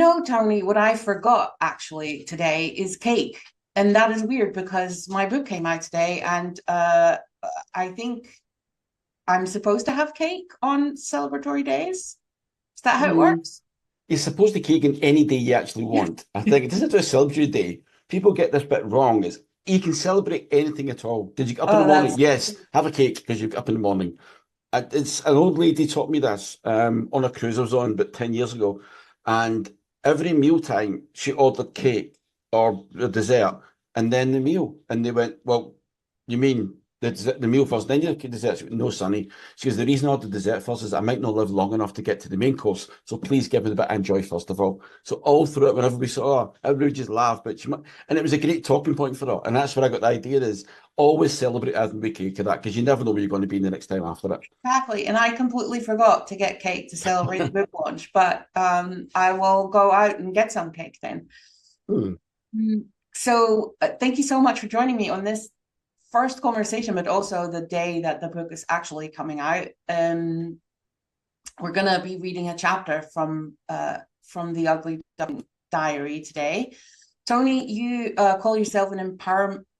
Tony, what I forgot actually today is cake. And that is weird because my book came out today and I think I'm supposed to have cake on celebratory days. Is that how it Mm, works? You're supposed to cake on any day you actually want. I think it doesn't do a celebratory day. People get this bit wrong. Is you can celebrate anything at all. Did you get up in the Oh, morning? that's Yes, have a cake because you get up in the morning. It's an old lady taught me this on a cruise I was on about 10 years ago. And every mealtime, she ordered cake or a dessert and then the meal. And they went, well, you mean the meal first, then you get dessert? She went, no, Sonny. She goes, the reason I ordered dessert first is I might not live long enough to get to the main course. So please give me the bit I enjoy first of all. So all through it, whenever we saw her, everybody just laughed. But and it was a great talking point for her. And that's where I got the idea is always celebrate every cake of that because you never know where you're going to be the next time after it. exactly. And I completely forgot to get cake to celebrate the book launch, but I will go out and get some cake then. Hmm. So thank you so much for joining me on this first conversation, but also the day that the book is actually coming out. We're gonna be reading a chapter from the Ugly Duckling Diary today. Tony, you call yourself an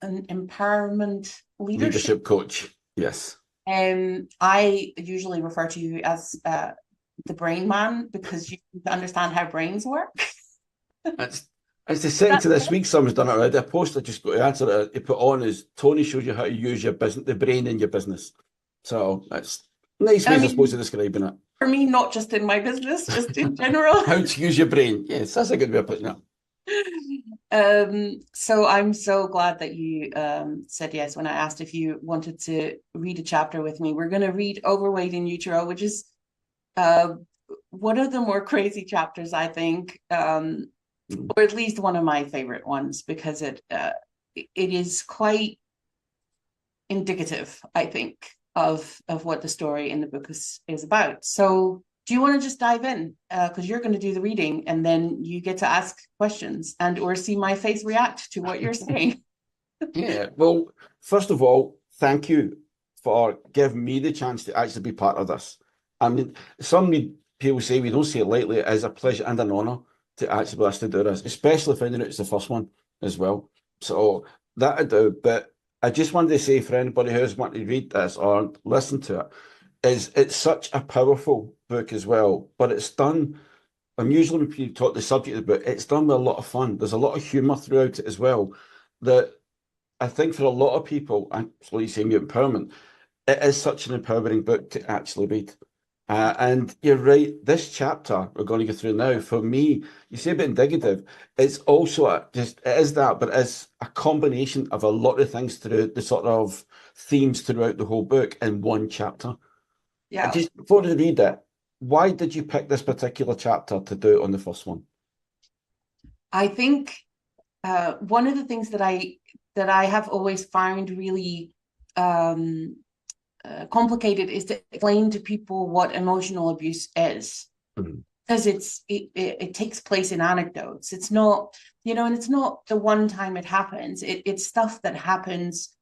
empowerment leadership. Leadership coach. Yes. I usually refer to you as the brain man because you understand how brains work. It's it's the Is second that to this week someone's done it already. A post I just got to answer it. He put on is Tony shows you how to use your business, the brain in your business. So that's nice I ways, I suppose, mean, of describing it. for me, not just in my business, just in general. How to use your brain. Yes, that's a good way of putting it. So I'm so glad that you said yes when I asked if you wanted to read a chapter with me. We're going to read Overweight in Utero, which is uh, one of the more crazy chapters, I think, Mm. or at least one of my favorite ones because it is quite indicative, I think, of what the story in the book is about. So, do you want to just dive in? Because you're going to do the reading, and then you get to ask questions and or see my face react to what you're saying. Yeah. Well, first of all, thank you for giving me the chance to actually be part of this. I mean, people say we don't say it lightly. It is a pleasure and an honour to actually be asked to do this, especially finding out it's the first one as well. So that I do. But I just wanted to say for anybody who's wanting to read this or listen to it, is it's such a powerful book as well. But it's done. And usually when people talk the subject of the book, it's done with a lot of fun. There's a lot of humour throughout it as well. That I think for a lot of people, and like you say, empowerment, it is such an empowering book to actually read. And you're right, this chapter we're going to go through now, for me, you say a bit indicative, it's also it is that, but it's a combination of a lot of things through the sort of themes throughout the whole book in one chapter. Yeah, Just before you read it, why did you pick this particular chapter to do it on the first one? I think one of the things that I have always found really um, complicated is to explain to people what emotional abuse is Mhm. because it takes place in anecdotes. It's not, and it's not the one time it happens. It's stuff that happens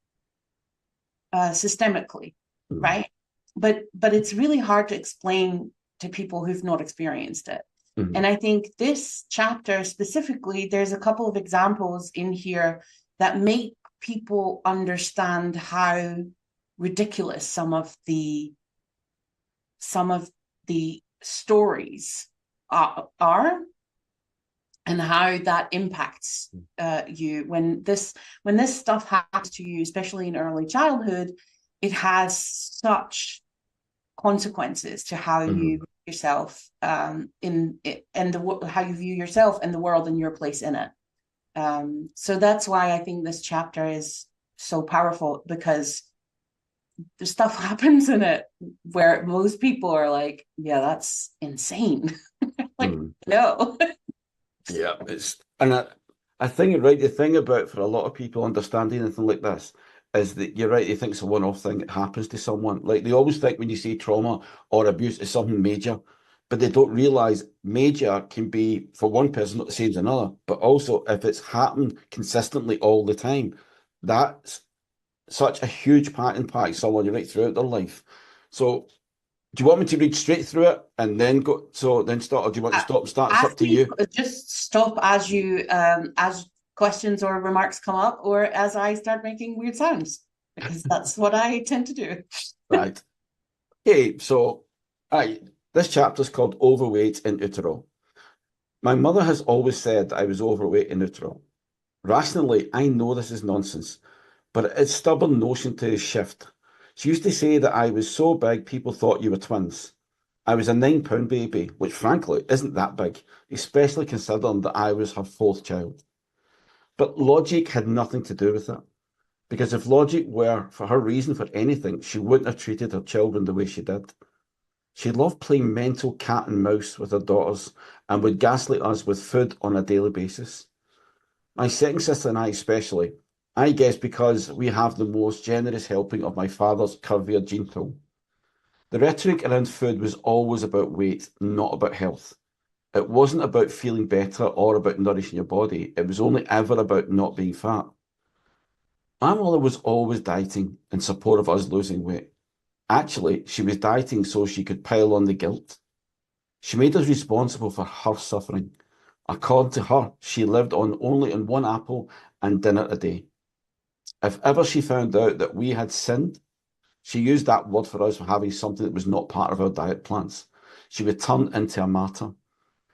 systemically, Mhm. right? But it's really hard to explain to people who've not experienced it. And Mhm. I think this chapter specifically, there's a couple of examples in here that make people understand how ridiculous some of the stories are and how that impacts you when this stuff happens to you, especially in early childhood. It has such consequences to how you Mhm. view yourself in it and how you view yourself and the world and your place in it. So that's why I think this chapter is so powerful because the stuff happens in it where most people are like, yeah, that's insane. Like, Mhm. no. Yeah, I think you're right. The thing about for a lot of people understanding anything like this is that you're right. They think it's a one-off thing that happens to someone. Like they always think when you say trauma or abuse is something major, but they don't realize major can be for one person not the same as another. But also if it's happened consistently all the time, that's such a huge part impact someone right throughout their life. So Do you want me to read straight through it and then go, so then start, or do you want to Uh, stop and start? It's up Ask to me, you. just stop as you as questions or remarks come up, or as I start making weird sounds, because that's what I tend to do. Right. Okay, so this chapter's called Overweight in Utero. My mother has always said that I was overweight in utero. Rationally, I know this is nonsense, but it's stubborn notion to shift. She used to say that I was so big people thought you were twins. I was a 9 pound baby, which frankly isn't that big, especially considering that I was her fourth child. But logic had nothing to do with it, because if logic were for her reason for anything, she wouldn't have treated her children the way she did. She loved playing mental cat and mouse with her daughters and would gaslight us with food on a daily basis. My second sister and I, especially, I guess because we have the most generous helping of my father's curvier gene pool. The rhetoric around food was always about weight, not about health. It wasn't about feeling better or about nourishing your body. It was only ever about not being fat. My mother was always dieting in support of us losing weight. Actually, she was dieting so she could pile on the guilt. She made us responsible for her suffering. According to her, she lived on only on one apple and dinner a day. If ever she found out that we had sinned, she used that word for us for having something that was not part of our diet plans. She would turn into a martyr.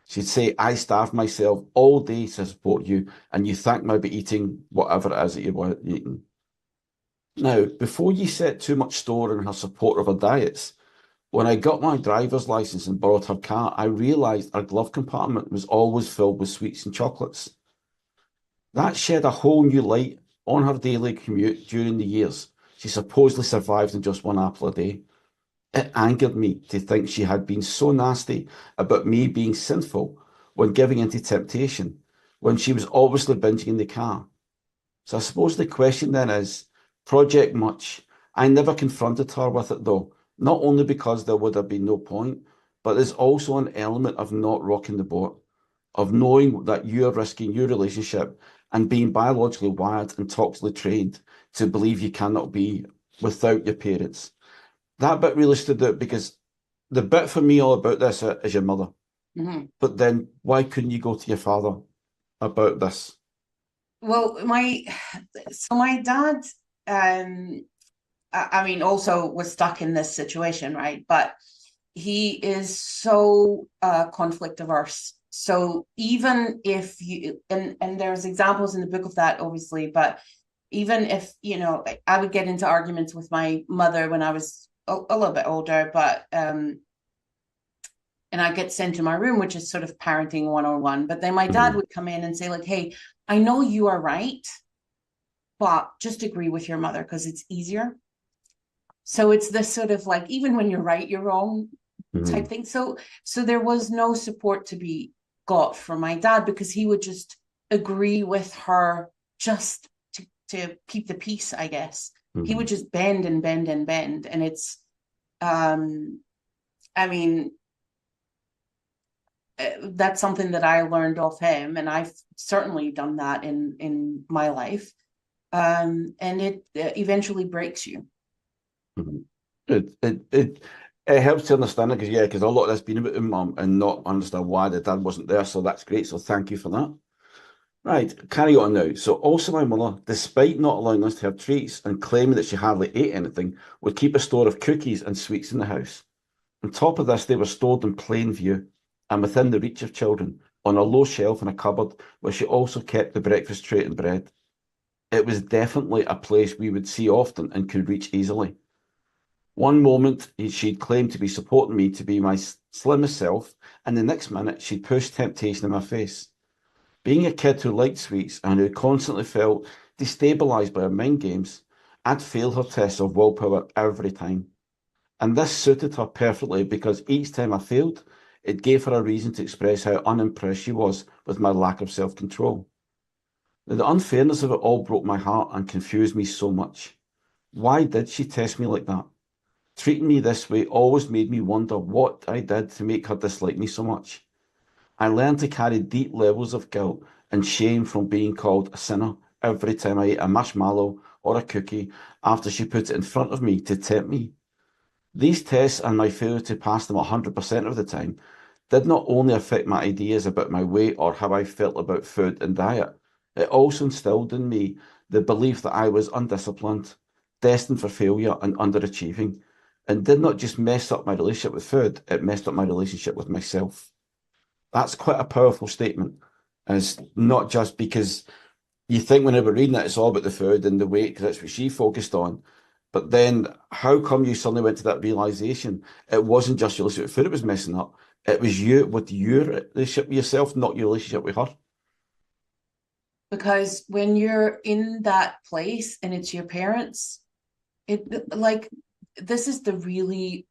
She'd say, I starved myself all day to support you, and you thank me by eating whatever it is that you were eating. Now, before you set too much store in her support of her diets, when I got my driver's license and borrowed her car, I realised our glove compartment was always filled with sweets and chocolates. That shed a whole new light on her daily commute during the years she supposedly survived on just one apple a day. It angered me to think she had been so nasty about me being sinful when giving into temptation, when she was obviously binging in the car. So I suppose the question then is, Project Much. I never confronted her with it though, not only because there would have been no point, but there's also an element of not rocking the boat, of knowing that you're risking your relationship and being biologically wired and toxically trained to believe you cannot be without your parents. That bit really stood out because the bit for me all about this is your mother. Mhm. But then why couldn't you go to your father about this? Well, my dad, um, I mean, also was stuck in this situation, right? But he is so conflict averse. So even if you and there's examples in the book of that, obviously, but even if I would get into arguments with my mother when I was a little bit older, but and I get sent to my room, which is sort of parenting 101. But then my dad Mhm, would come in and say, like, hey, I know you are right, but just agree with your mother because it's easier. So it's this sort of like, even when you're right, you're wrong type mhm, thing. So there was no support to be got from my dad because he would just agree with her just to keep the peace, I guess. He would mhm, just bend and bend and bend. And it's um I mean, that's something that I learned off him, and I've certainly done that in my life. And it eventually breaks you. mhm. It helps to understand it because yeah, because a lot of this been about mum and not understand why the dad wasn't there. So that's great. So thank you for that. Right, carry on now. So also my mother, despite not allowing us to have treats and claiming that she hardly ate anything, would keep a store of cookies and sweets in the house. On top of this, they were stored in plain view and within the reach of children on a low shelf in a cupboard where she also kept the breakfast tray and bread. It was definitely a place we would see often and could reach easily. One moment she'd claim to be supporting me to be my slimmest self, and the next minute she'd push temptation in my face. Being a kid who liked sweets and who constantly felt destabilised by her mind games, I'd fail her tests of willpower every time. And this suited her perfectly because each time I failed, it gave her a reason to express how unimpressed she was with my lack of self control. The unfairness of it all broke my heart and confused me so much. Why did she test me like that? Treating me this way always made me wonder what I did to make her dislike me so much. I learned to carry deep levels of guilt and shame from being called a sinner every time I ate a marshmallow or a cookie after she put it in front of me to tempt me. These tests and my failure to pass them 100% of the time did not only affect my ideas about my weight or how I felt about food and diet, it also instilled in me the belief that I was undisciplined, destined for failure, and underachieving, and did not just mess up my relationship with food, it messed up my relationship with myself. That's quite a powerful statement. And it's not just because you think whenever reading it, it's all about the food and the weight, because that's what she focused on. But then how come you suddenly went to that realization? It wasn't just your relationship with food it was messing up. It was you with your relationship with yourself, not your relationship with her. Because when you're in that place and it's your parents, it like this is the really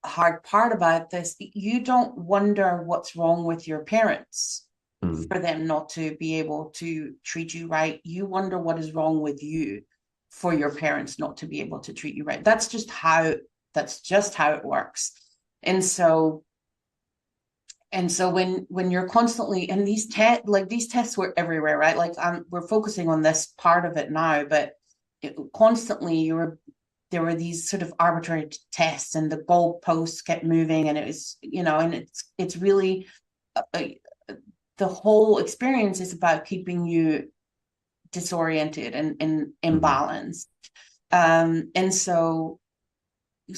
hard part about this. You don't wonder what's wrong with your parents Mm. for them not to be able to treat you right. You wonder what is wrong with you for your parents not to be able to treat you right. That's just how it works. And so when you're constantly, and these tests were everywhere, right? Like we're focusing on this part of it now, but constantly there were these sort of arbitrary tests, and the goalposts kept moving, and it was, and it's really uh, the whole experience is about keeping you disoriented and Mm. imbalanced. And so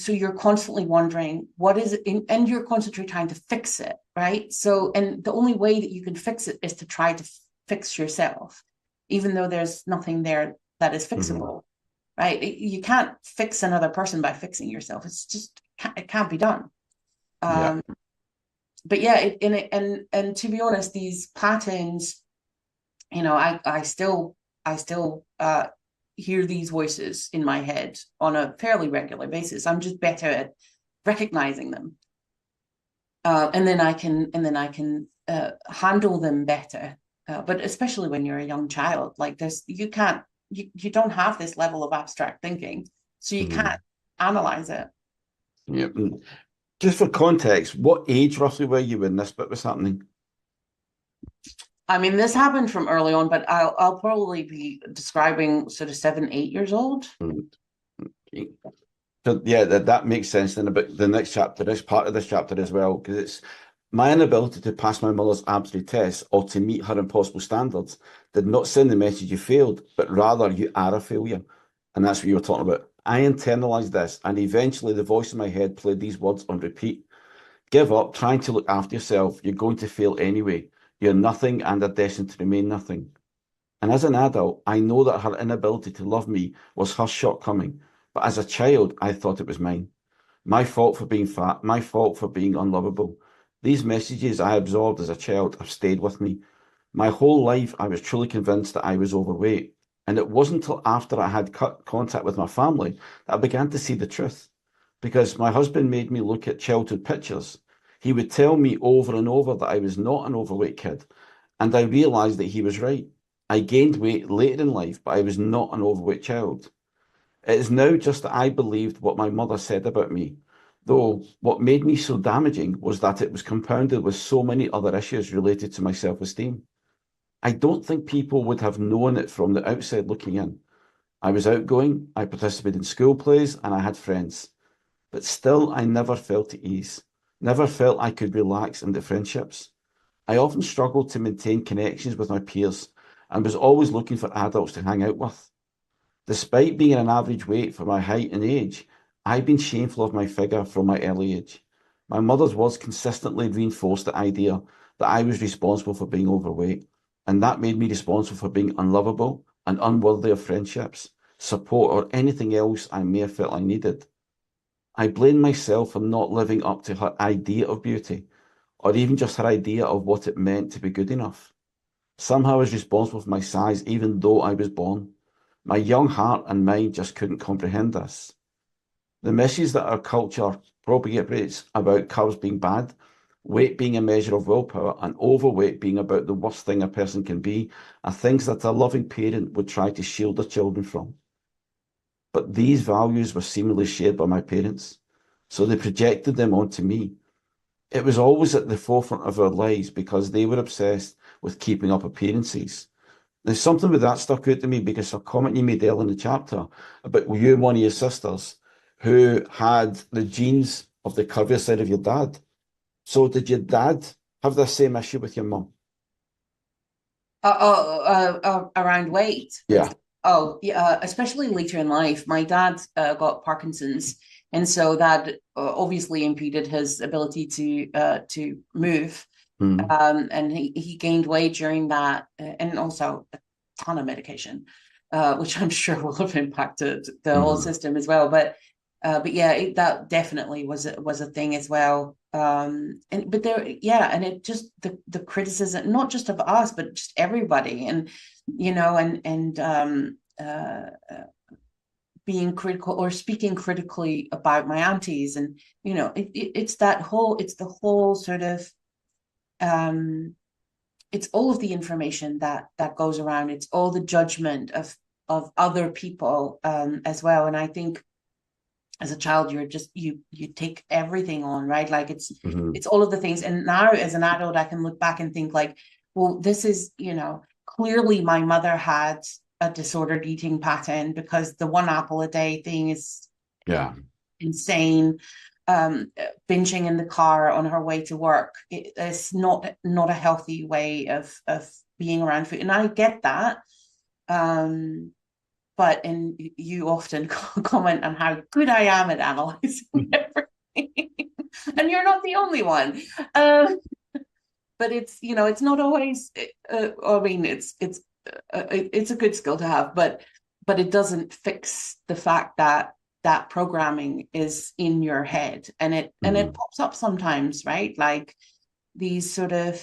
you're constantly wondering what is it, and you're constantly trying to fix it, right? So, and the only way that you can fix it is to try to fix yourself, even though there's nothing there that is Mm. fixable, right? You can't fix another person by fixing yourself. It's just, it can't be done. Yeah. um but yeah, and to be honest, these patterns, I still hear these voices in my head on a fairly regular basis. I'm just better at recognizing them, and then I can handle them better. But especially when you're a young child, like you don't have this level of abstract thinking, so you can't Mm. analyze it. Yeah. Just for context, what age roughly were you when this bit was happening? I mean, this happened from early on, but I'll probably be describing sort of 7, 8 years old. Mm. So yeah, that makes sense then about the next chapter, this part of this chapter as well, because it's my inability to pass my mother's absolute test or to meet her impossible standards did not send the message you failed, but rather you are a failure. And that's what you were talking about. I internalized this, and eventually the voice in my head played these words on repeat. Give up trying to look after yourself. You're going to fail anyway. You're nothing and are destined to remain nothing. And as an adult, I know that her inability to love me was her shortcoming. But as a child, I thought it was mine. My fault for being fat, my fault for being unlovable. These messages I absorbed as a child have stayed with me. My whole life, I was truly convinced that I was overweight. And it wasn't until after I had cut contact with my family that I began to see the truth. Because my husband made me look at childhood pictures. He would tell me over and over that I was not an overweight kid. And I realized that he was right. I gained weight later in life, but I was not an overweight child. It is now just that I believed what my mother said about me, though what made me so damaging was that it was compounded with so many other issues related to my self-esteem. I don't think people would have known it from the outside looking in. I was outgoing, I participated in school plays, and I had friends. But still, I never felt at ease, never felt I could relax into friendships. I often struggled to maintain connections with my peers and was always looking for adults to hang out with. Despite being an average weight for my height and age, I've been shameful of my figure from my early age. My mother's words consistently reinforced the idea that I was responsible for being overweight, and that made me responsible for being unlovable and unworthy of friendships, support, or anything else I may have felt I needed. I blamed myself for not living up to her idea of beauty, or even just her idea of what it meant to be good enough. Somehow I was responsible for my size, even though I was born. My young heart and mind just couldn't comprehend this. The message that our culture propagates about curves being bad, weight being a measure of willpower, and overweight being about the worst thing a person can be, are things that a loving parent would try to shield their children from. But these values were seemingly shared by my parents, so they projected them onto me. It was always at the forefront of our lives because they were obsessed with keeping up appearances. There's something with that stuck out to me because a comment you made earlier in the chapter about you and one of your sisters who had the genes of the curvier side of your dad. So did your dad have the same issue with your mum? Around weight and Yeah. stuff. Oh, yeah, especially later in life. My dad got Parkinson's, and so that obviously impeded his ability to move. Mm, And he gained weight during that, and also a ton of medication, which I'm sure will have impacted the whole mm, system as well. But yeah, that definitely was a thing as well. And but there, yeah, and it just the criticism, not just of us, but just everybody, and being critical or speaking critically about my aunties, and it's the whole sort of um it's all of the information that goes around. It's all the judgment of other people as well. And I think as a child, you take everything on, right? Like mm, it's all of the things. And now as an adult, I can look back and think like, well, this is, clearly my mother had a disordered eating pattern, because the one apple a day thing is yeah. insane. Binging in the car on her way to work, it's not a healthy way of being around food, and I get that. Um but and you often comment on how good I am at analyzing everything, and you're not the only one. But it's not always, I mean, it's a good skill to have, but it doesn't fix the fact that that programming is in your head, and it Mm, pops up sometimes, right? Like these sort of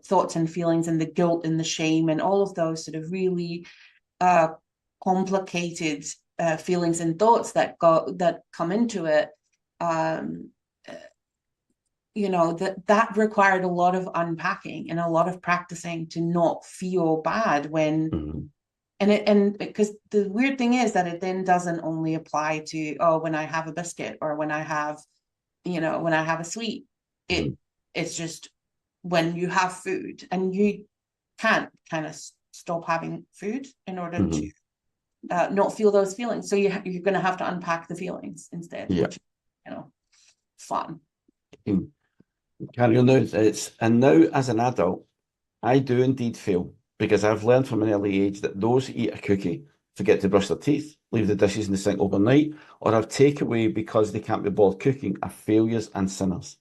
thoughts and feelings, and the guilt and the shame, and all of those sort of really uh complicated feelings and thoughts that come into it. um that required a lot of unpacking and a lot of practicing to not feel bad when mm, and because the weird thing is that it then doesn't only apply to, oh, when I have a biscuit, or when I have a sweet. it mm, it's just when you have food, and you can't kind of stop having food in order to mm. not feel those feelings. So you're going to have to unpack the feelings instead, Yeah. which fun. Mm. Carry on now. And now as an adult, I do indeed feel, because I've learned from an early age that those who eat a cookie forget to brush their teeth, leave the dishes in the sink overnight, or have takeaway because they can't be bothered cooking are failures and sinners.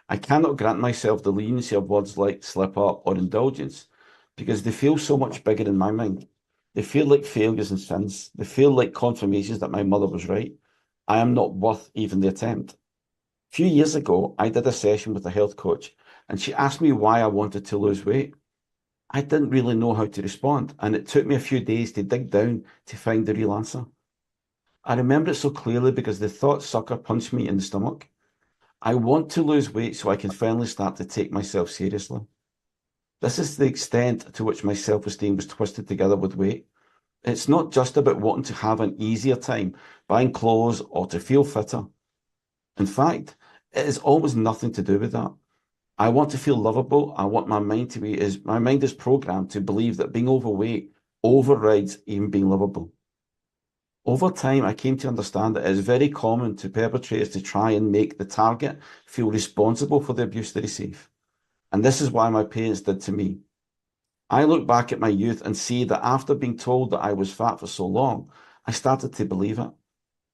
I cannot grant myself the leniency of words like slip up or indulgence, because they feel so much bigger in my mind. They feel like failures and sins. They feel like confirmations that my mother was right. I am not worth even the attempt. A few years ago, I did a session with a health coach, and she asked me why I wanted to lose weight. I didn't really know how to respond, and it took me a few days to dig down to find the real answer. I remember it so clearly because the thought sucker punched me in the stomach. I want to lose weight so I can finally start to take myself seriously. This is the extent to which my self-esteem was twisted together with weight. It's not just about wanting to have an easier time buying clothes or to feel fitter. In fact, it is almost nothing to do with that. I want to feel lovable. I want my mind to be is my mind is programmed to believe that being overweight overrides even being lovable. Over time, I came to understand that it is very common to perpetrators to try and make the target feel responsible for the abuse they receive. And this is why my parents did to me. I look back at my youth and see that after being told that I was fat for so long, I started to believe it.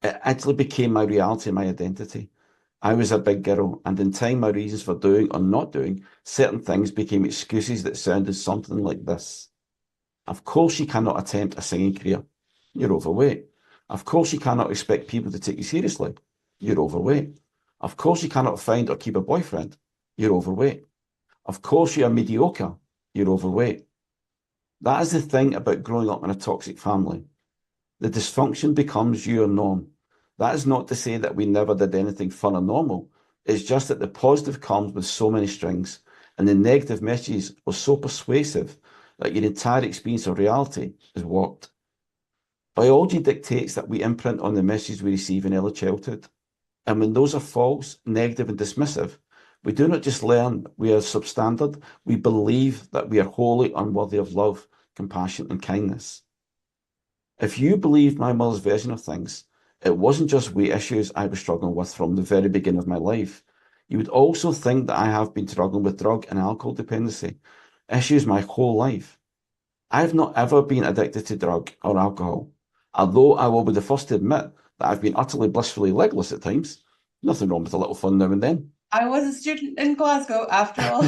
It actually became my reality, my identity. I was a big girl, and in time, my reasons for doing or not doing certain things became excuses that sounded something like this. Of course, you cannot attempt a singing career. You're overweight. Of course, you cannot expect people to take you seriously. You're overweight. Of course, you cannot find or keep a boyfriend. You're overweight. Of course, you are mediocre. You're overweight. That is the thing about growing up in a toxic family. The dysfunction becomes your norm. That is not to say that we never did anything fun or normal. It's just that the positive comes with so many strings, and the negative messages are so persuasive that your entire experience of reality is warped. Biology dictates that we imprint on the messages we receive in early childhood. And when those are false, negative, and dismissive, we do not just learn we are substandard, we believe that we are wholly unworthy of love, compassion, and kindness. If you believed my mother's version of things, It wasn't just weight issues I was struggling with from the very beginning of my life. You would also think that I have been struggling with drug and alcohol dependency issues my whole life. I've not ever been addicted to drug or alcohol, although I will be the first to admit that I've been utterly blissfully legless at times. Nothing wrong with a little fun now and then. I was a student in Glasgow after all.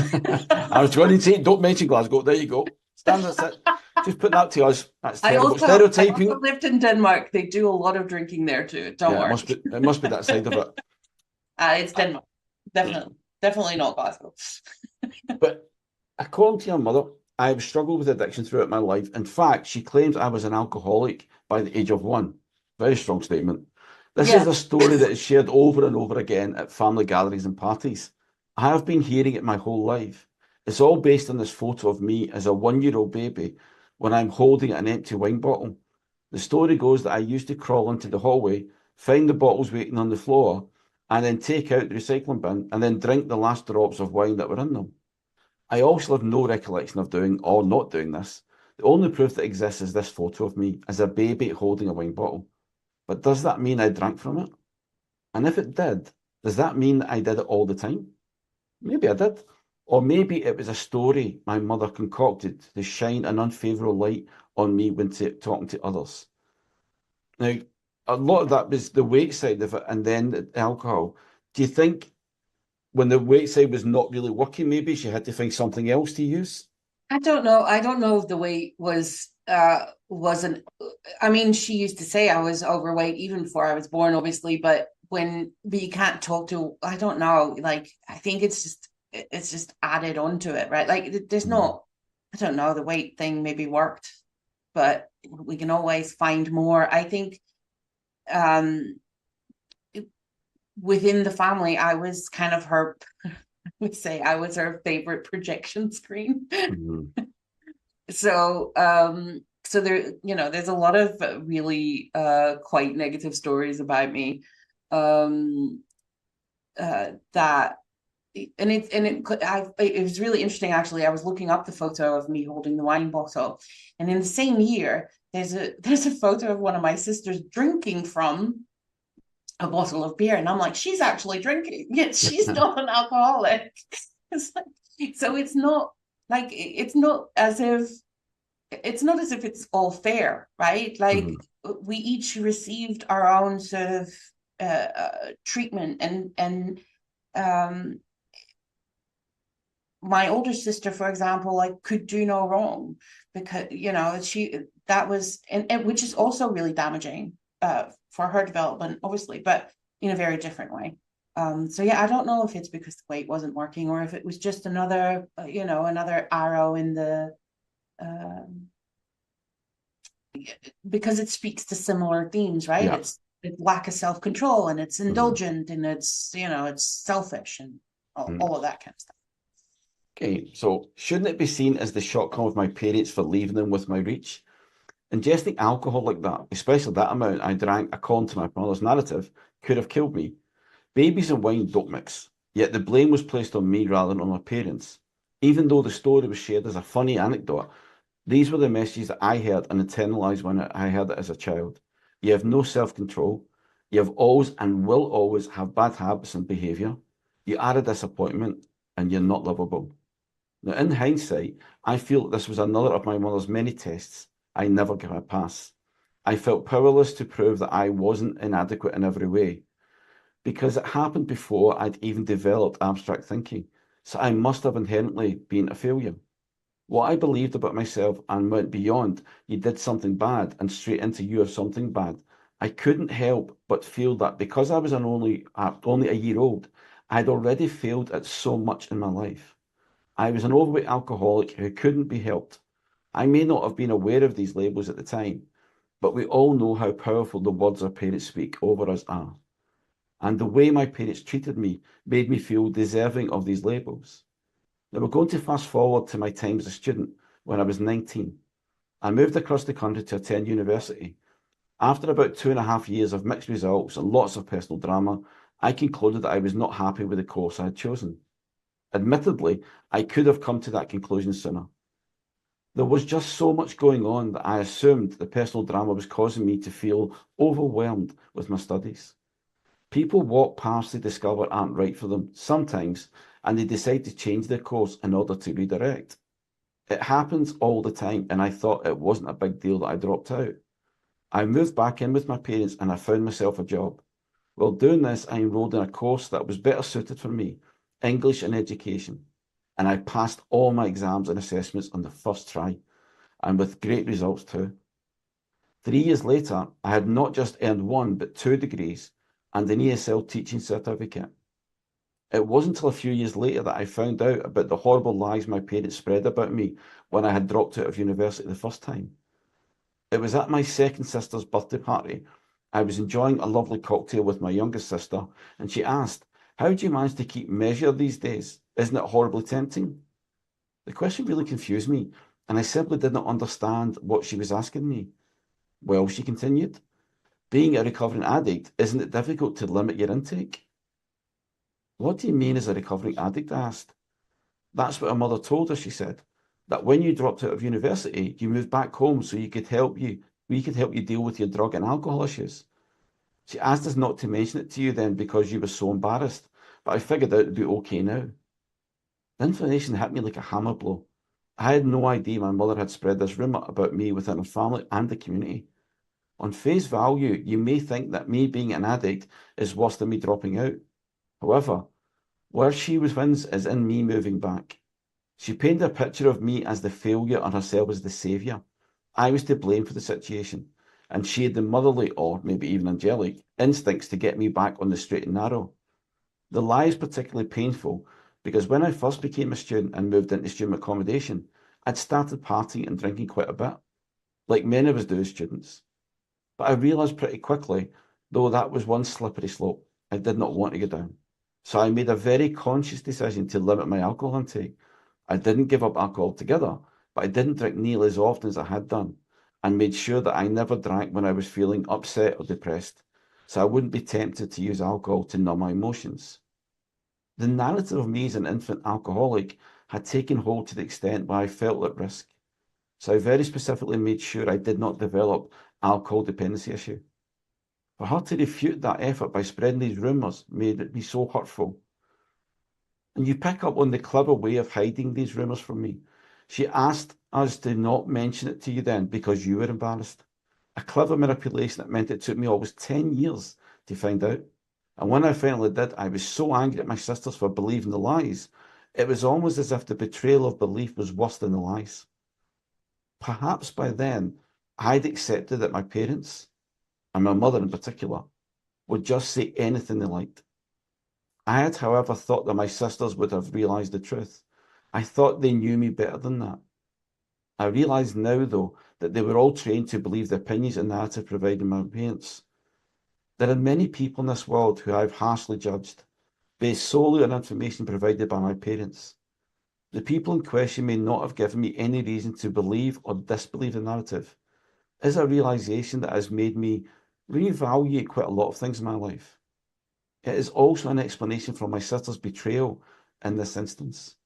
I was going to say, don't mention Glasgow. There you go. Stand that's it. Just put that to us. That's terrible. I also Stereotyping. lived in Denmark. They do a lot of drinking there too. Don't Yeah, worry. it must be that side of it. It's Denmark. Definitely not Glasgow. But according to your mother, I have struggled with addiction throughout my life. In fact, she claims I was an alcoholic by the age of 1. Very strong statement. This is Yeah. a story that is shared over and over again at family gatherings and parties. I have been hearing it my whole life. It's all based on this photo of me as a 1-year-old baby when I'm holding an empty wine bottle. The story goes that I used to crawl into the hallway, find the bottles waiting on the floor, and then take out the recycling bin and then drink the last drops of wine that were in them. I also have no recollection of doing or not doing this. The only proof that exists is this photo of me as a baby holding a wine bottle. But does that mean I drank from it? And if it did, does that mean that I did it all the time? Maybe I did. Or maybe it was a story my mother concocted to shine an unfavourable light on me when talking to others. Now, a lot of that was the weight side of it and then the alcohol. Do you think when the weight side was not really working, maybe she had to find something else to use? I don't know. I don't know if the weight wasn't. I mean, she used to say I was overweight even before I was born, obviously, but you can't talk to, I don't know, like I think it's just added onto it, right? Like there's Mm. no, I don't know, the weight thing maybe worked, but we can always find more. I think um within the family, I was kind of her, I would say I was her favorite projection screen. Mm. So there, there's a lot of really quite negative stories about me. Um that it was really interesting actually. I was looking up the photo of me holding the wine bottle, and in the same year there's a photo of one of my sisters drinking from a bottle of beer, and I'm like, she's actually drinking, yet she's not an alcoholic. It's like, so it's not like it's not as if it's all fair, right? Like Mm. we each received our own sort of treatment, and um my older sister, for example, like could do no wrong because she that was and which is also really damaging for her development, obviously, but in a very different way. So yeah, I don't know if it's because the weight wasn't working or if it was just another another arrow in the um, because it speaks to similar themes, right? Yeah. It's lack of self-control, and it's Mm. indulgent, and it's selfish, and Mm. all of that kind of stuff. Okay, so shouldn't it be seen as the shortcoming of my parents for leaving them with my reach? Ingesting alcohol like that, especially that amount I drank according to my mother's narrative, could have killed me. Babies and wine don't mix, yet the blame was placed on me rather than on my parents. Even though the story was shared as a funny anecdote, these were the messages that I heard and internalized when I heard it as a child. You have no self control. You have always and will always have bad habits and behavior. You are a disappointment and you're not lovable. Now, in hindsight, I feel that this was another of my mother's many tests I never gave a pass. I felt powerless to prove that I wasn't inadequate in every way because it happened before I'd even developed abstract thinking. So I must have inherently been a failure. What I believed about myself and went beyond, you did something bad and straight into you have something bad. I couldn't help but feel that because I was only a year old, I'd already failed at so much in my life. I was an overweight alcoholic who couldn't be helped. I may not have been aware of these labels at the time, but we all know how powerful the words our parents speak over us are. And the way my parents treated me made me feel deserving of these labels. Now we're going to fast forward to my time as a student when I was 19. I moved across the country to attend university. After about 2.5 years of mixed results and lots of personal drama, I concluded that I was not happy with the course I had chosen. Admittedly, I could have come to that conclusion sooner. There was just so much going on that I assumed the personal drama was causing me to feel overwhelmed with my studies. People walk paths they discover aren't right for them sometimes, and they decide to change their course in order to redirect. It happens all the time, and I thought it wasn't a big deal that I dropped out. I moved back in with my parents and I found myself a job. While doing this, I enrolled in a course that was better suited for me, English and education, and I passed all my exams and assessments on the first try, and with great results too. 3 years later, I had not just earned one, but two degrees and an ESL teaching certificate. It wasn't until a few years later that I found out about the horrible lies my parents spread about me when I had dropped out of university the first time. It was at my second sister's birthday party. I was enjoying a lovely cocktail with my youngest sister, and she asked, "How do you manage to keep measure these days? Isn't it horribly tempting?" The question really confused me, and I simply did not understand what she was asking me. Well, she continued, being a recovering addict, isn't it difficult to limit your intake? What do you mean as a recovering addict? I asked. That's what her mother told her, she said, that when you dropped out of university, you moved back home so we could help you deal with your drug and alcohol issues. She asked us not to mention it to you then because you were so embarrassed, but I figured out it'd be okay now. The information hit me like a hammer blow. I had no idea my mother had spread this rumour about me within her family and the community. On face value, you may think that me being an addict is worse than me dropping out. However, where she was wins is in me moving back. She painted a picture of me as the failure and herself as the saviour. I was to blame for the situation, and she had the motherly, or maybe even angelic, instincts to get me back on the straight and narrow. The lie is particularly painful because when I first became a student and moved into student accommodation, I'd started partying and drinking quite a bit, like many of us do as students. But I realised pretty quickly, though that was one slippery slope I did not want to go down. So I made a very conscious decision to limit my alcohol intake. I didn't give up alcohol altogether, but I didn't drink nearly as often as I had done, and made sure that I never drank when I was feeling upset or depressed, so I wouldn't be tempted to use alcohol to numb my emotions. The narrative of me as an infant alcoholic had taken hold to the extent where I felt at risk. So I very specifically made sure I did not develop alcohol dependency issue. For her to refute that effort by spreading these rumours made it be so hurtful. And you pick up on the clever way of hiding these rumours from me. She asked us to not mention it to you then because you were embarrassed. A clever manipulation that meant it took me almost 10 years to find out. And when I finally did, I was so angry at my sisters for believing the lies. It was almost as if the betrayal of belief was worse than the lies. Perhaps by then, I'd accepted that my parents, and my mother in particular, would just say anything they liked. I had, however, thought that my sisters would have realised the truth. I thought they knew me better than that. I realise now, though, that they were all trained to believe the opinions and narrative provided by my parents. There are many people in this world who I've harshly judged, based solely on information provided by my parents. The people in question may not have given me any reason to believe or disbelieve the narrative. It is a realisation that has made me reevaluate quite a lot of things in my life. It is also an explanation for my sister's betrayal in this instance.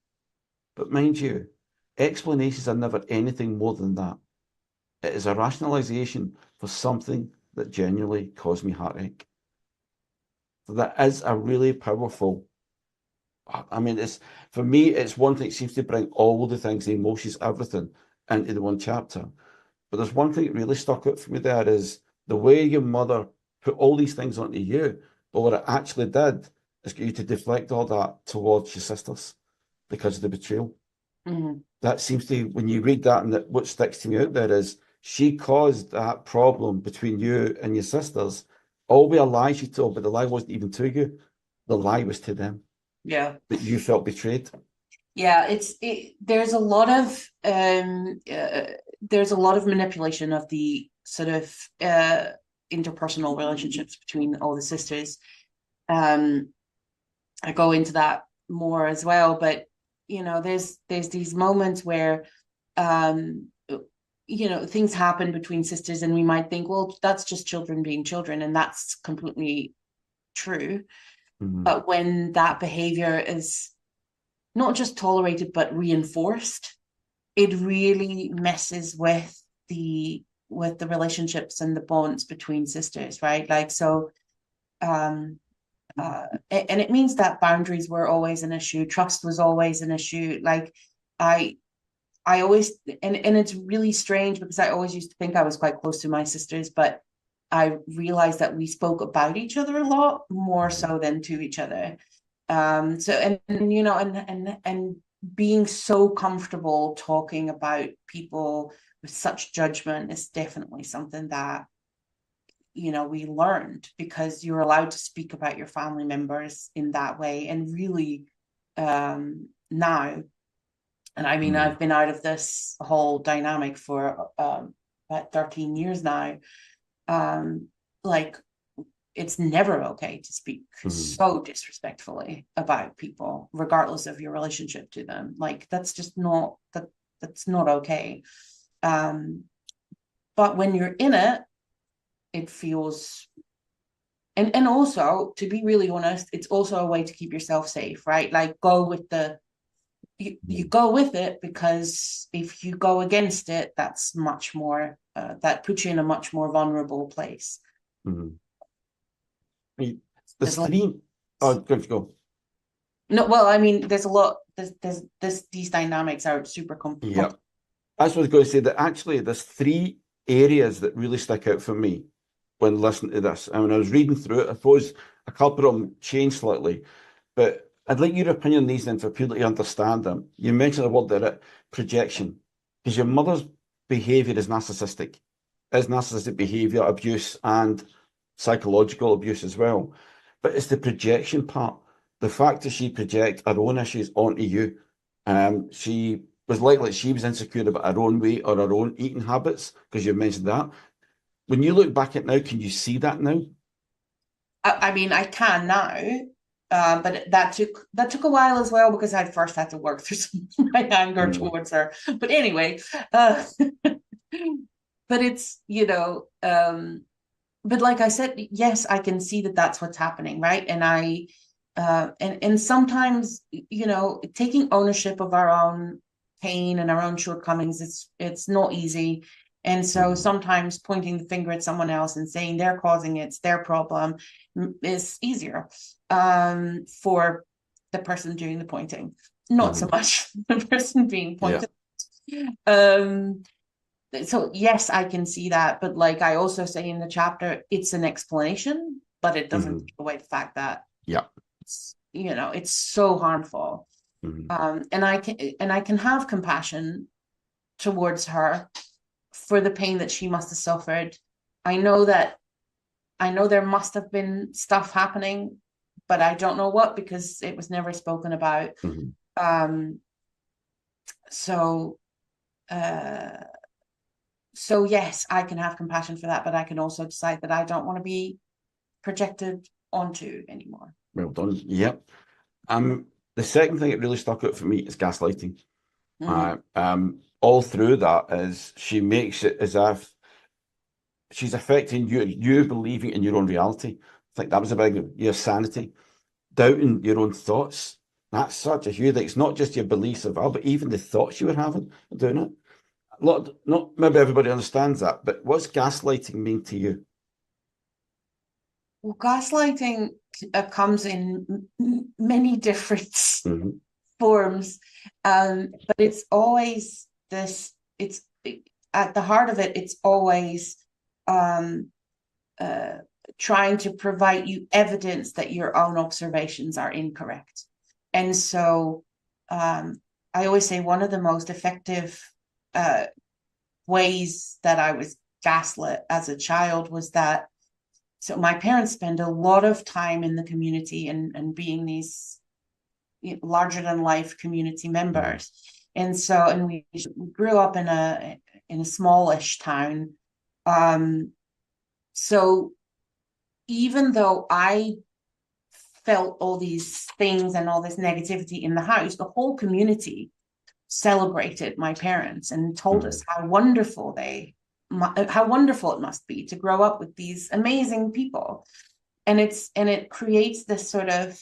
But mind you, explanations are never anything more than that. It is a rationalisation for something that genuinely caused me heartache. So that is a really powerful. I mean, it's for me, it's one thing that seems to bring all the things, the emotions, everything into the one chapter. But there's one thing that really stuck out for me there is the way your mother put all these things onto you, but what it actually did is get you to deflect all that towards your sisters because of the betrayal. Mm-hmm. That seems to, when you read that, and that what sticks to me out there is she caused that problem between you and your sisters, all with a lie she told, but the lie wasn't even to you. The lie was to them. Yeah. That you felt betrayed. Yeah, there's a lot of there's a lot of manipulation of the sort of interpersonal relationships between all the sisters. Um, I go into that more as well, but there's these moments where um things happen between sisters and we might think, well, that's just children being children, and that's completely true. Mm-hmm. But when that behavior is not just tolerated but reinforced, it really messes with the relationships and the bonds between sisters, right? Like, so and it means that boundaries were always an issue, trust was always an issue. Like, I I always, and it's really strange because I always used to think I was quite close to my sisters, but I realized that we spoke about each other a lot more so than to each other. So, and you know, and being so comfortable talking about people with such judgment is definitely something that, you know, we learned, because you're allowed to speak about your family members in that way. And really, now, and I mean, I've been out of this whole dynamic for about 13 years now. Um, like, it's never okay to speak so disrespectfully about people, regardless of your relationship to them. Like, that's just not that's not okay. But when you're in it, it feels, and also, to be really honest, it's also a way to keep yourself safe, right? Like, go with the you go with it, because if you go against it, that's much more that puts you in a much more vulnerable place. Mm-hmm. There's There's a lot, three. Oh, good, go. no, well, I mean, there's a lot. These dynamics are super Yeah, that's what I was going to say. That actually, there's three areas that really stick out for me when listening to this. And when I was reading through it, I suppose a couple of them changed slightly, but I'd like your opinion on these then for people to understand them. You mentioned the word there, projection, because your mother's behaviour is narcissistic behaviour, abuse, and psychological abuse as well. But it's the projection part, the fact that she projects her own issues onto you. She was likely she was insecure about her own weight or her own eating habits, because you mentioned that. When you look back at now, can you see that now? I mean, I can now, but that took a while as well, because I first had to work through some of my anger Mm, towards her. But anyway, uh, but it's, you know, but like I said, yes, I can see that that's what's happening, right? And and sometimes, you know, taking ownership of our own pain and our own shortcomings, it's not easy. And so mm, sometimes pointing the finger at someone else and saying they're causing it, it's their problem, is easier, for the person doing the pointing, not so mm. much the person being Yeah. pointed. Um, so yes, I can see that, but like I also say in the chapter, it's an explanation, but it doesn't Hmm. take away the fact that Yeah. it's, you know, it's so harmful. Hmm. And I can have compassion towards her for the pain that she must have suffered. I know that I know there must have been stuff happening, but I don't know what, because it was never spoken about. Hmm. Um, so uh so yes, I can have compassion for that, but I can also decide that I don't want to be projected onto anymore. Well done. Yep. The second thing that really stuck out for me is gaslighting. Mm-hmm. All through that is she makes it as if she's affecting you believing in your own reality. I think that was a big your sanity, doubting your own thoughts. That's such a huge. Like, it's not just your beliefs of her, but even the thoughts you were having doing it. A lot, not maybe everybody understands that, but what's gaslighting mean to you? Well, gaslighting comes in many different Hmm. forms, but it's always this. It's at the heart of it. It's always um, uh, trying to provide you evidence that your own observations are incorrect. And so, I always say one of the most effective uh, ways that I was gaslit as a child was that, so my parents spend a lot of time in the community, and being these larger than life community Hmm. members. And so, and we grew up in a smallish town. Um, so even though I felt all these things and all this negativity in the house, the whole community celebrated my parents and told Hmm. us how wonderful it must be to grow up with these amazing people. And it creates this sort of,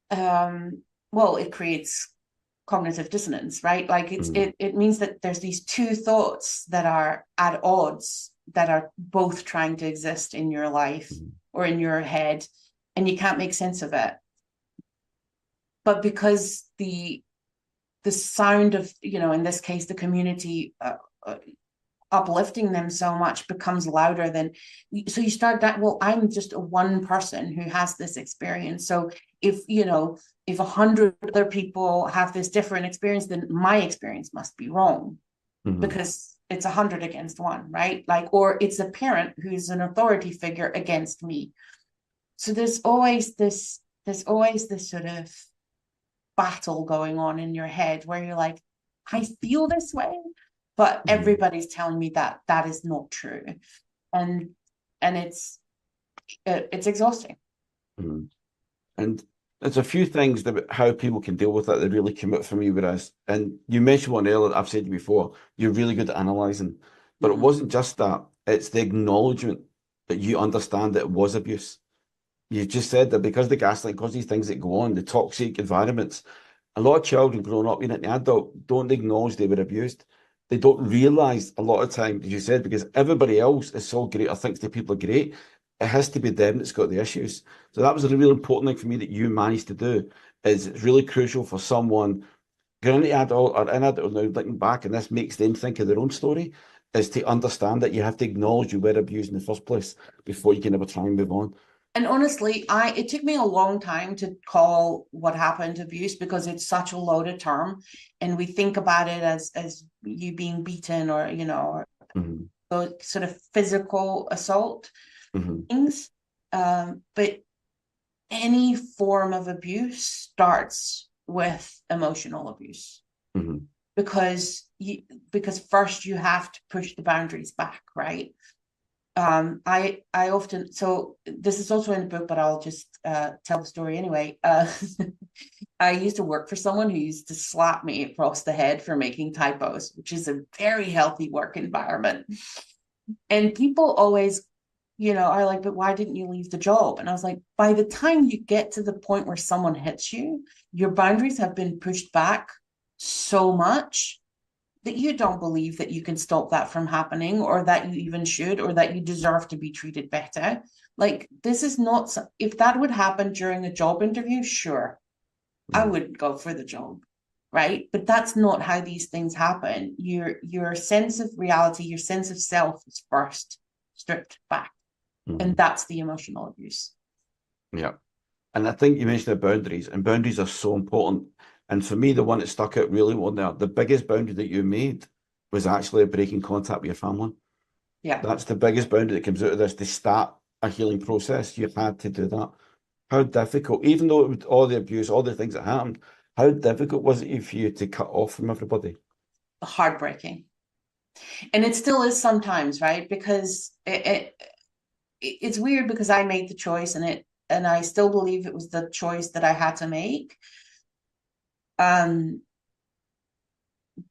well, it creates cognitive dissonance, right? Like Mm, it means that there's these two thoughts that are at odds, that are both trying to exist in your life mm, or in your head, and you can't make sense of it. But because the sound of, in this case, the community uplifting them so much becomes louder than, so you start that, well, I'm just a one person who has this experience. So if 100 other people have this different experience, then my experience must be wrong, mm, because it's 100 against one, right? Like, or it's a parent who's an authority figure against me. So there's always this sort of battle going on in your head where you're like, I feel this way, but mm, everybody's telling me that that is not true. And it's exhausting. mm. And there's a few things about how people can deal with it that really come out for me. Whereas, and you mentioned one earlier, I've said to you before, you're really good at analysing. But it Mm-hmm. wasn't just that, it's the acknowledgement that you understand that it was abuse. You just said that because the gaslighting, because these things that go on, the toxic environments, a lot of children growing up being an adult don't acknowledge they were abused. They don't realize a lot of time, as you said, because everybody else is so great or thinks that people are great. It has to be them that's got the issues. So that was a really important thing for me that you managed to do. Is it's really crucial for someone going into adult or in adult now looking back, and this makes them think of their own story, is to understand that you have to acknowledge you were abused in the first place before you can ever try and move on. And honestly, it took me a long time to call what happened abuse, because it's such a loaded term, and we think about it as you being beaten, or Mhm, those sort of physical assault mhm, things. But any form of abuse starts with emotional abuse, mhm, because first you have to push the boundaries back, right? I often, so this is also in the book, but I'll just tell the story anyway. I used to work for someone who used to slap me across the head for making typos, which is a very healthy work environment. And people always, are like, but why didn't you leave the job? And I was like, by the time you get to the point where someone hits you, your boundaries have been pushed back so much that you don't believe that you can stop that from happening, or that you even should, or that you deserve to be treated better. Like, this is not, if that would happen during a job interview, sure, I mhm, would go for the job, right? But that's not how these things happen. Your sense of reality, your sense of self is first stripped back. And mhm. that's the emotional abuse. Yeah. And I think you mentioned the boundaries, and boundaries are so important. And for me, the one that stuck out really well there, the biggest boundary that you made was actually breaking contact with your family. Yeah. That's the biggest boundary that comes out of this to start a healing process. You had to do that. How difficult, even though it was all the abuse, all the things that happened, how difficult was it for you to cut off from everybody? Heartbreaking. And it still is sometimes, right? Because it's weird, because I made the choice, and I still believe it was the choice that I had to make. Um,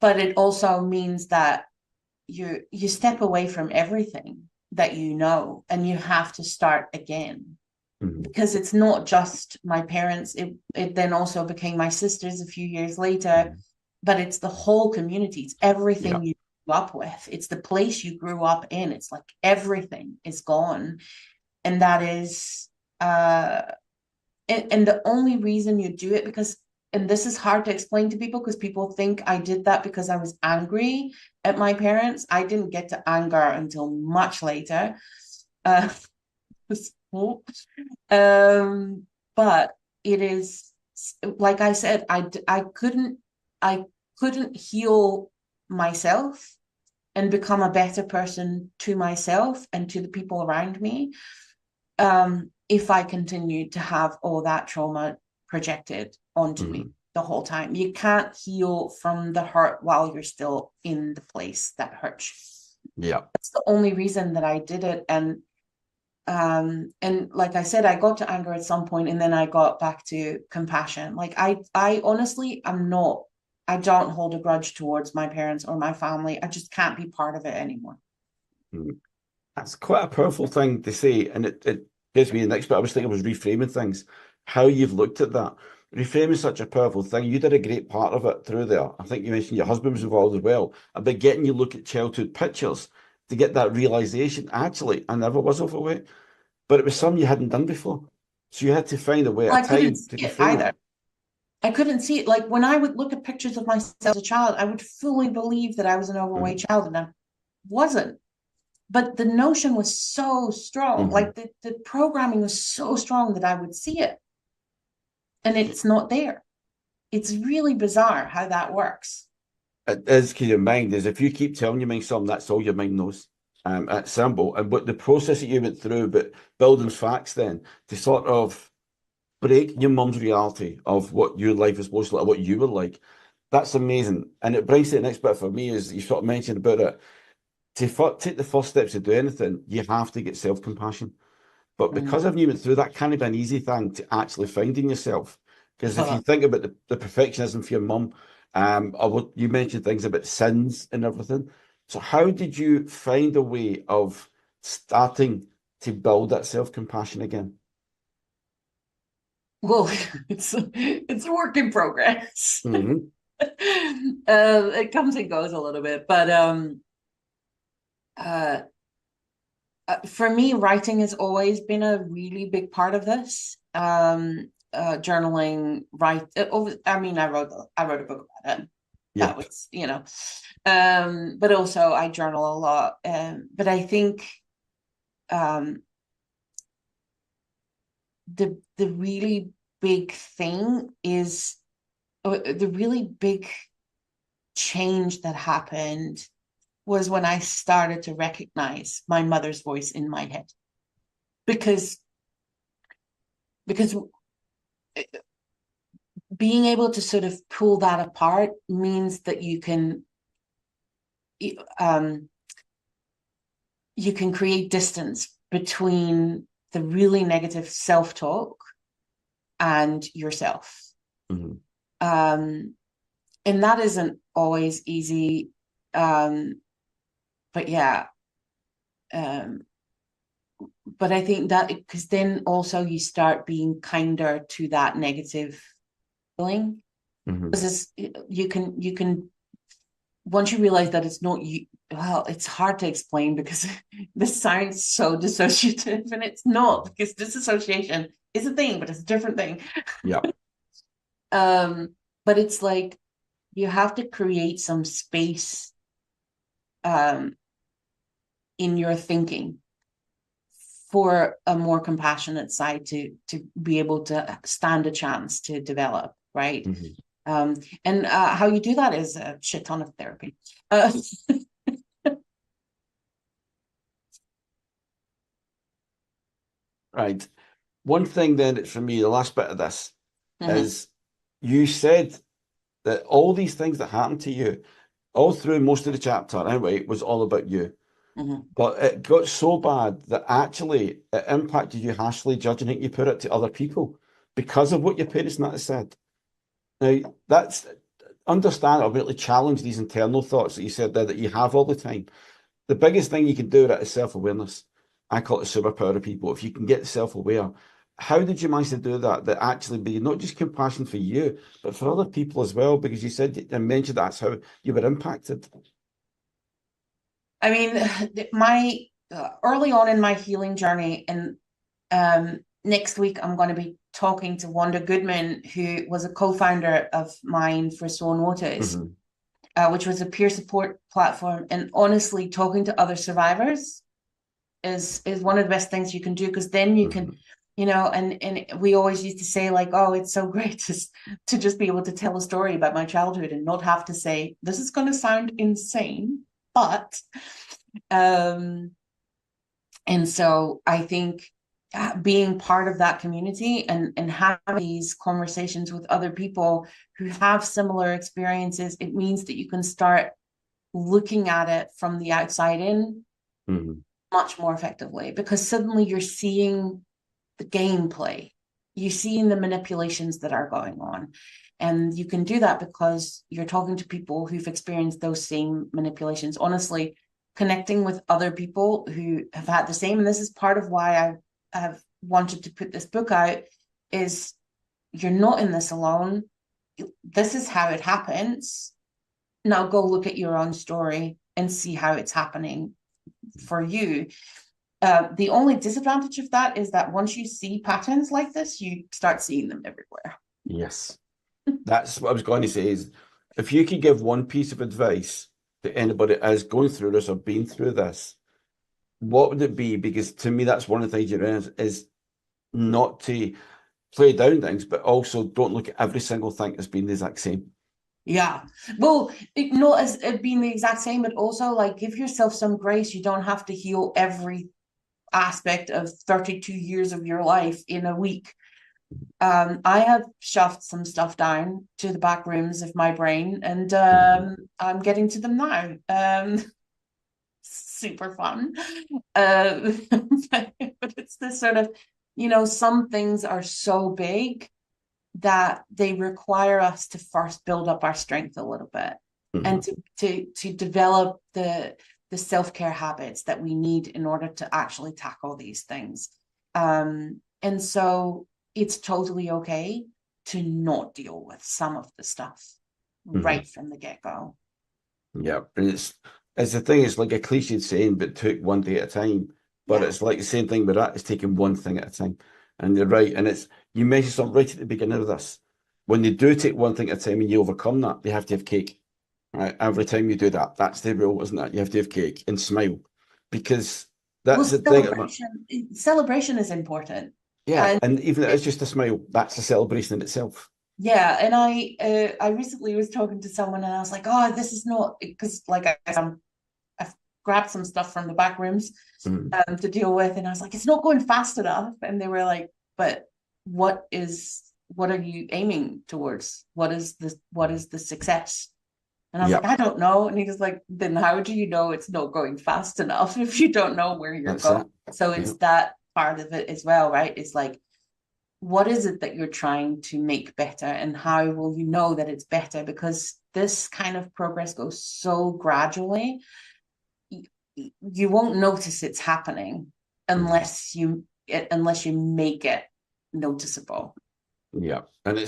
but it also means that you step away from everything that and you have to start again, Mhm, because it's not just my parents. It then also became my sisters a few years later, mhm. but it's the whole community. It's Yeah. everything you grew up with. It's the place you grew up in. It's like everything is gone. And that is uh and the only reason you do it, because, and this is hard to explain to people, because people think I did that because I was angry at my parents. I didn't get to anger until much later. uh um but it is, like I said, I couldn't heal myself and become a better person to myself and to the people around me, if I continued to have all that trauma projected onto me Mhm. the whole time. You can't heal from the hurt while you're still in the place that hurts. Yeah. That's the only reason that I did it. And like I said, I got to anger at some point, and then I got back to compassion. Like, I honestly, I don't hold a grudge towards my parents or my family. I just can't be part of it anymore. Mhm. That's quite a powerful thing to say. And it gives me the next bit. I was thinking, I was reframing things, how you've looked at that. reframing is such a powerful thing. You did a great part of it through there. I think you mentioned your husband was involved as well, about getting you look at childhood pictures to get that realization. Actually, I never was overweight, but it was something you hadn't done before. So you had to find a way, a I couldn't time see to it reframe it. either. I couldn't see it. Like when I would look at pictures of myself as a child, I would fully believe that I was an overweight Mhm, child, and I wasn't. But the notion was so strong, mhm. like the programming was so strong that I would see it, and it's not there. It's really bizarre how that works. It is because your mind is, if you keep telling your mind something, that's all your mind knows. At symbol. And what the process that you went through, but building facts then to sort of break your mum's reality of what your life is supposed to look like, what you were like. That's amazing. And it brings to the next bit for me is you sort of mentioned about it. To take the first steps to do anything, you have to get self-compassion. But Mm. because I've been through that, can't be an easy thing to actually find in yourself. Because if you think about the perfectionism for your mum, or what you mentioned things about sins and everything. So how did you find a way of starting to build that self-compassion again? Well, it's a work in progress. Hmm. It comes and goes a little bit, but uh, for me, writing has always been a really big part of this. Journaling, I mean, I wrote a book about it. That Yep. was, but also I journal a lot. But I think um, the really big thing is the really big change that happened was when I started to recognize my mother's voice in my head, because because being able to sort of pull that apart means that um, you can create distance between the really negative self-talk and yourself. Hmm. Um, and that isn't always easy. But yeah, um, but I think that because then also you start being kinder to that negative feeling. Hmm. Because you can once you realize that it's not you, well, it's hard to explain because this sounds so dissociative, and it's not, because disassociation is a thing, but it's a different thing. Yep. um but it's like you have to create some space um in your thinking for a more compassionate side to be able to stand a chance to develop, right? Hmm. um and how you do that is a shit ton of therapy. uh, Right. One thing then that's for me, the last bit of this mhm, is you said that all these things that happened to you, all through most of the chapter anyway, was all about you. mhm. But it got so bad that actually it impacted you harshly, judging it, you put it to other people because of what your parents might have said. Now, that's understandable, really challenge these internal thoughts that you said there that you have all the time. The biggest thing you can do that is self-awareness. I call it a superpower of people. If you can get self-aware, how did you manage to do that? That actually be not just compassion for you, but for other people as well? Because you said and mentioned that's how you were impacted. I mean, my early on in my healing journey, and next week I'm going to be talking to Wanda Goodman, who was a co-founder of mine for So Notice, Hmm. which was a peer support platform. And honestly, talking to other survivors is one of the best things you can do, because then you can, Hmm. and we always used to say like, oh, it's so great to just be able to tell a story about my childhood and not have to say this is going to sound insane, but um and so I think being part of that community and having these conversations with other people who have similar experiences, it means that you can start looking at it from the outside in Hmm. much more effectively, because suddenly you're seeing the gameplay, you're seeing the manipulations that are going on. And you can do that because you're talking to people who've experienced those same manipulations. Honestly, connecting with other people who have had the same, and this is part of why I have wanted to put this book out, is you're not in this alone. This is how it happens. Now go look at your own story and see how it's happening for you. The only disadvantage of that is that once you see patterns like this, you start seeing them everywhere. Yes. That's what I was going to say is if you could give one piece of advice to anybody that is going through this or been through this, what would it be? Because to me, that's one of the things you realize is not to play down things, but also don't look at every single thing as being the exact same. Yeah. Well, not as it being the exact same, but also like give yourself some grace. You don't have to heal every aspect of 32 years of your life in a week. I have shoved some stuff down to the back rooms of my brain, and I'm getting to them now. Super fun. But it's this sort of, some things are so big that they require us to first build up our strength a little bit, and to develop the self-care habits that we need in order to actually tackle these things. And so it's totally okay to not deal with some of the stuff right from the get-go. Yeah, and it's the thing, it's like a cliched saying, but took one day at a time. But Yeah. it's like the same thing with that, it's taking one thing at a time. And you're right. And it's you mentioned something right at the beginning of this. When they do take one thing at a time and you overcome that, they have to have cake. Right? Every time you do that, that's the rule, isn't it? You have to have cake and smile. Because Well, that's the thing. celebration is important. Yeah, And and even if it's just a smile, that's a celebration in itself. yeah, and I recently was talking to someone and I was like, oh, this is not because like I've grabbed some stuff from the back rooms Mm. to deal with, and I was like, it's not going fast enough. And they were like, but what are you aiming towards? What is the success? And I was like, Yep, I don't know. And he was like, then how do you know it's not going fast enough if you don't know where you're that's going? it. So Yep. it's that part of it as well, right? It's like, what is it that you're trying to make better, and how will you know that it's better? Because this kind of progress goes so gradually, you won't notice it's happening Mhm. unless you make it noticeable. Yeah, and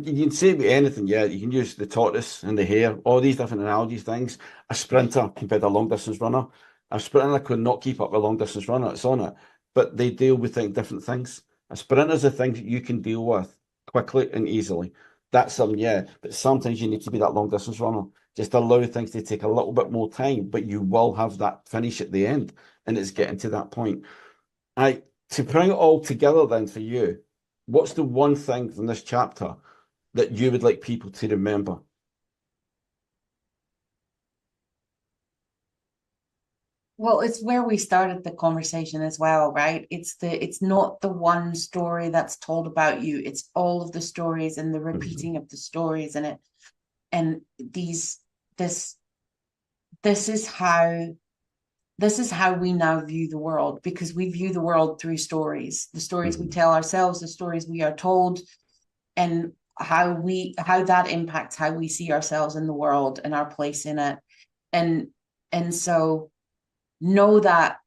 you can say with anything, yeah, you can use the tortoise and the hare, all these different analogies, things. A sprinter compared to a long distance runner. A sprinter could not keep up with a long distance runner, it's on it. But they deal with different things. A sprinter's a thing that you can deal with quickly and easily. That's something, yeah. But sometimes you need to be that long distance runner. Just allow things to take a little bit more time, but you will have that finish at the end. And it's getting to that point. I To bring it all together then for you, what's the one thing from this chapter that you would like people to remember? Well, it's where we started the conversation as well, right? It's not the one story that's told about you. It's all of the stories and the Mhm. repeating of the stories and it and these this this is how this is how we now view the world, because we view the world through stories, the stories we Mhm. tell ourselves, the stories we are told, and how that impacts how we see ourselves in the world and our place in it. And so know that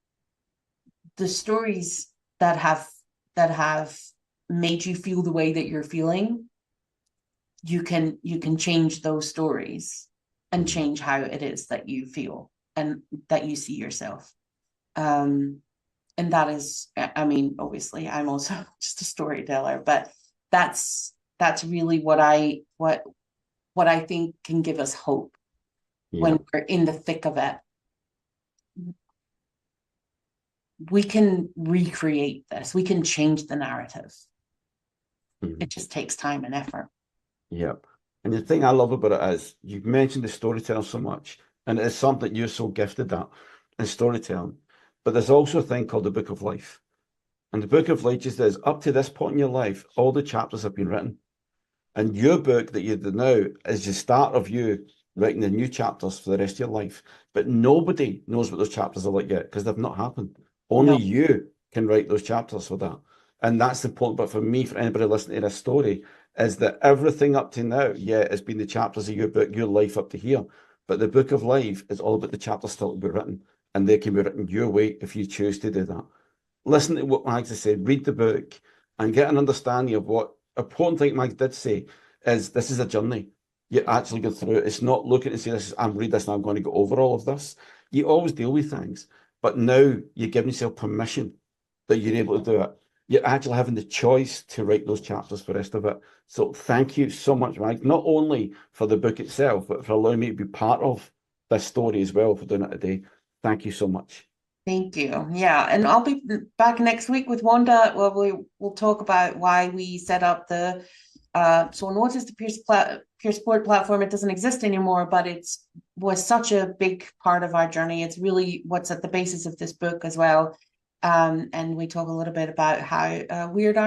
the stories that have made you feel the way that you're feeling, you can change those stories and Mhm. change how it is that you feel and that you see yourself. um and that is, I mean, obviously I'm also just a storyteller, but that's really what I think can give us hope Yeah. when we're in the thick of it. We can recreate this, we can change the narrative. It Mhm. just takes time and effort. Yeah. And the thing I love about it is you've mentioned the storytelling so much, and it is something you're so gifted at in storytelling. But there's also a thing called the Book of Life. And the Book of Life just is up to this point in your life, all the chapters have been written. And your book that you do now is the start of you writing the new chapters for the rest of your life. But nobody knows what those chapters are like yet because they've not happened. Only No. you can write those chapters for that. And that's the point. But for me, for anybody listening to this story, is that everything up to now, yeah, has been the chapters of your book, your life up to here. But the book of life is all about the chapters still to be written. And they can be written your way if you choose to do that. Listen to what Mags has said, read the book, and get an understanding of what important thing Mike did say is this is a journey. You actually go through it. It's not looking to say this. I'm read this and I'm going to go over all of this. You always deal with things, but now you're giving yourself permission that you're able to do it. You're actually having the choice to write those chapters for the rest of it. So thank you so much, Mike, not only for the book itself, but for allowing me to be part of this story as well, for doing it today. Thank you so much. Thank you. Yeah, and I'll be back next week with Wanda. Well, we'll talk about why we set up the so notice the peer support platform. It doesn't exist anymore, but it's was such a big part of our journey. It's really what's at the basis of this book as well. And we talk a little bit about how weird our